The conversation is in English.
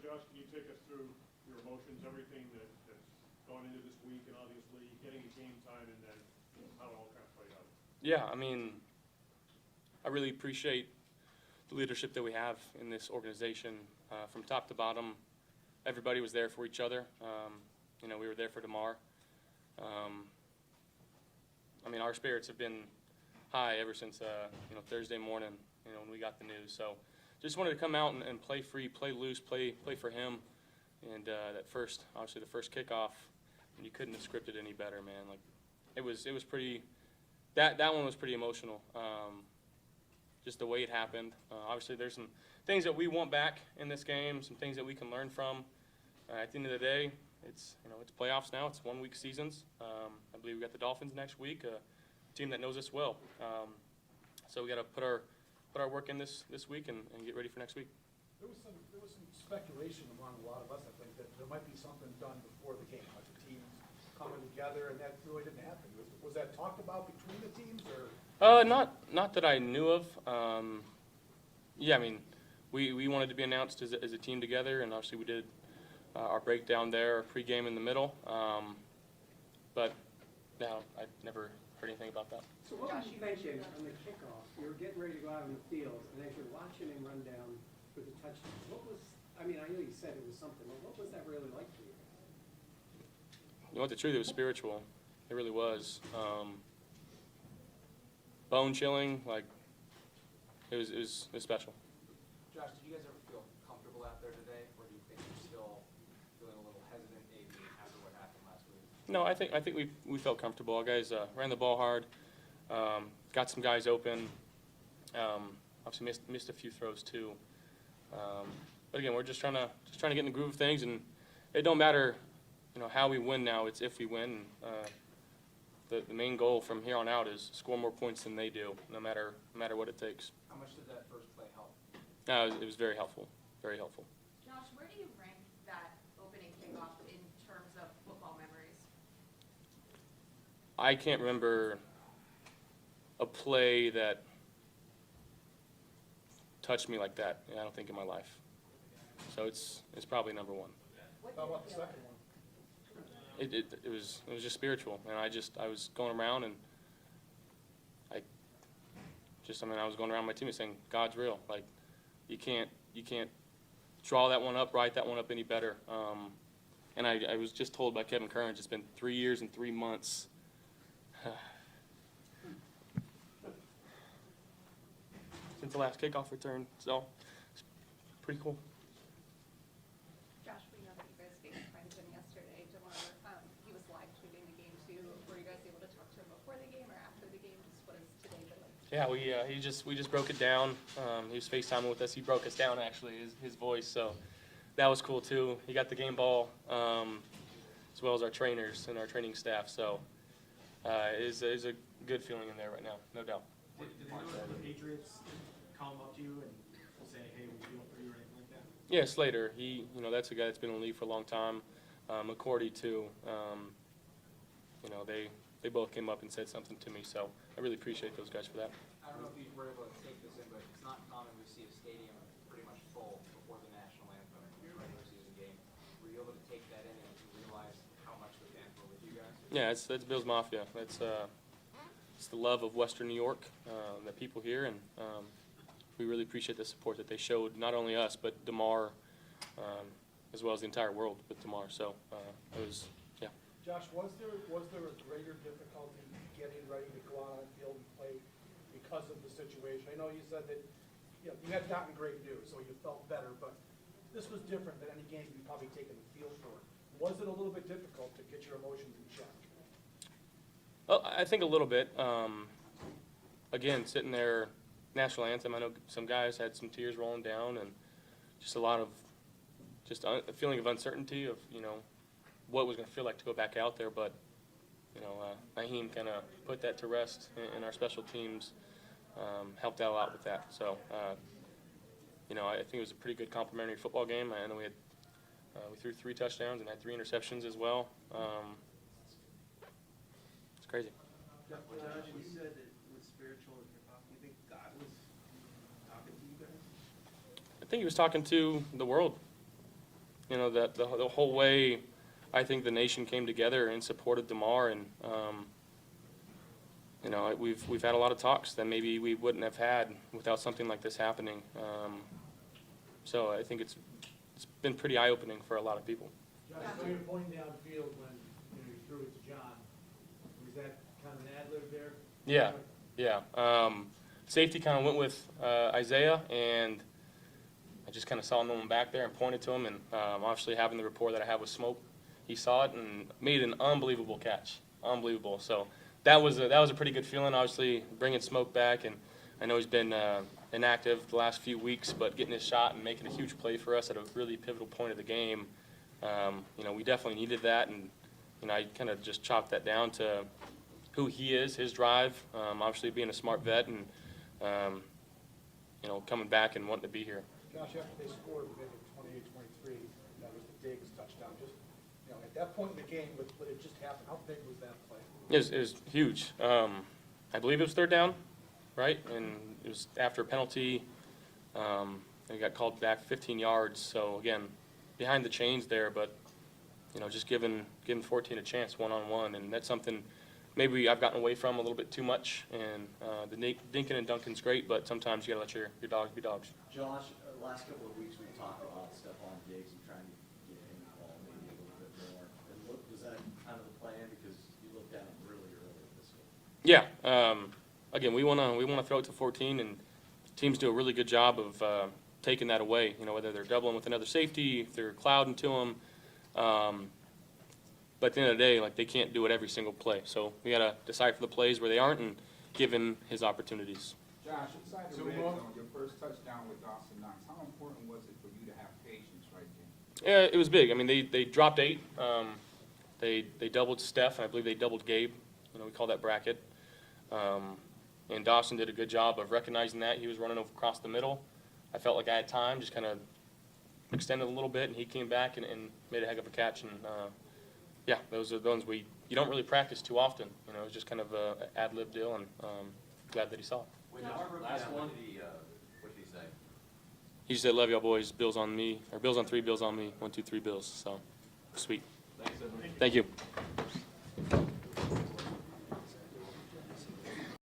Josh, can you take us through your emotions, everything that's gone into this week, and obviously getting the game time, and then how it all kind of played out? Yeah, I mean, I really appreciate the leadership that we have in this organization. From top to bottom, everybody was there for each other. We were there for DeMar. I mean, our spirits have been high ever since Thursday morning, when we got the news. So just wanted to come out and play free, play loose, play for him. And obviously the first kickoff, and you couldn't have scripted any better, man. Like, it was pretty. That one was pretty emotional. Just the way it happened. Obviously, there's some things that we want back in this game, some things that we can learn from. At the end of the day, it's playoffs now. It's 1 week seasons. I believe we got the Dolphins next week, a team that knows us well. So we got to put our work in this week and get ready for next week. There was some speculation among a lot of us, I think, that there might be something done before the game, like the teams coming together, and that really didn't happen. Was that talked about between the teams, or? Not that I knew of. Yeah, I mean, we wanted to be announced as a team together, and obviously we did our breakdown there, our pregame in the middle. But no, I've never heard anything about that. So what was you thinking on the kickoff? You were getting ready to go out in the field, and as you're watching him run down with the touchdown, I know you said it was something, but what was that really like for you? You know what, the truth, it was spiritual. It really was. Bone chilling, like, it was special. Josh, did you guys ever feel comfortable out there today, or do you think you're still feeling a little hesitant maybe after what happened last week? No, I think we felt comfortable. Our guys ran the ball hard, got some guys open. Obviously missed a few throws too. But again, we're just trying to get in the groove of things, and it don't matter, how we win now. It's if we win. The main goal from here on out is score more points than they do, no matter what it takes. How much did that first play help? It was very helpful, very helpful. Josh, where do you rank that opening kickoff in terms of football memories? I can't remember a play that touched me like that, I don't think, in my life. So it's probably number one. How about the second one? It was just spiritual, and I was going around, and I was going around my team and saying, God's real. Like, you can't draw that one up, write that one up any better. And I was just told by Kevin Curran, it's been 3 years and 3 months. Since the last kickoff return, so it's pretty cool. Josh, we know that you guys FaceTimed him yesterday. DeMar, he was live tweeting the game too. Were you guys able to talk to him before the game or after the game? Just what has today been like? Yeah, we just broke it down. He was FaceTiming with us. He broke us down, actually, his voice. So that was cool too. He got the game ball, as well as our trainers and our training staff. So it is a good feeling in there right now, no doubt. Did they know that the Patriots come up to you and say, hey, we feel for you or anything like that? Yeah, Slater. That's a guy that's been in the league for a long time. McCourty too. They both came up and said something to me. So I really appreciate those guys for that. I don't know if you were able to take this in, but it's not common to see a stadium pretty much full before the national anthem in a regular season game. Were you able to take that in and realize how much the fans were with you guys? Yeah, that's Bills Mafia. It's the love of Western New York, the people here, and we really appreciate the support that they showed, not only us, but DeMar, as well as the entire world with DeMar. So it was, yeah. Josh, was there a greater difficulty getting ready to go out on the field and play because of the situation? I know you said that you had gotten great news, so you felt better, but this was different than any game you've probably taken the field for. Was it a little bit difficult to get your emotions in check? Well, I think a little bit. Again, sitting there, national anthem, I know some guys had some tears rolling down, and just a lot of a feeling of uncertainty of, what it was going to feel like to go back out there. But, Naheem kind of put that to rest, and our special teams helped out a lot with that. So, I think it was a pretty good complimentary football game. I know we threw 3 touchdowns and had 3 interceptions as well. It's crazy. Josh, you said that it was spiritual in your Do you think God was talking to you guys? I think he was talking to the world. you know, that the whole way, I think the nation came together and supported DeMar, and you know, we've had a lot of talks that maybe we wouldn't have had without something like this happening. So I think it's been pretty eye-opening for a lot of people. Josh, so you're pointing downfield when, you know, you threw it to John. Was that kind of an ad lib there? Yeah. Safety kind of went with Isaiah, and I just kind of saw no one back there and pointed to him, and obviously having the rapport that I have with Smoke, he saw it and made an unbelievable catch. Unbelievable. So that was a pretty good feeling, obviously, bringing Smoke back, and I know he's been inactive the last few weeks, but getting his shot and making a huge play for us at a really pivotal point of the game, you know, we definitely needed that, and you know, I kind of just chalked that down to who he is, his drive, obviously being a smart vet, and you know, coming back and wanting to be here. Josh, after they scored, they made it 28-23, that was the Davis touchdown. Just, you know, at that point in the game, with what had just happened, how big was that play? It was huge. I believe it was third down, right? And it was after a penalty. They got called back 15 yards. So again, behind the chains there, but you know, just giving 14 a chance one-on-one, and that's something maybe I've gotten away from a little bit too much. And the dinking and dunkin's great, but sometimes you gotta let your dogs be dogs. Josh, last couple of weeks we've talked about Stephon Diggs and trying to get him involved maybe a little bit more. And was that kind of the plan, because you looked at him really early this game? Yeah. Again, we wanna throw it to 14, and teams do a really good job of taking that away. You know, whether they're doubling with another safety, if they're clouding to them. But at the end of the day, like, they can't do it every single play. So we gotta decipher the plays where they aren't and give him his opportunities. Josh, inside the red zone, your first touchdown with Dawson Knox, how important was it for you to have patience right there? Yeah, it was big. I mean, they dropped 8. They doubled Steph, and I believe they doubled Gabe. You know, we call that bracket. And Dawson did a good job of recognizing that. He was running over across the middle. I felt like I had time, just kind of extended a little bit, and he came back and made a heck of a catch. And yeah, those are the ones you don't really practice too often. You know, it was just kind of a ad-lib deal, and glad that he saw it. Last one, what did he say? He just said, "Love y'all boys, Bills on me," or "Bills on 3, Bills on me, 1, 2, 3 Bills." So, sweet. Thanks, everybody. Thank you.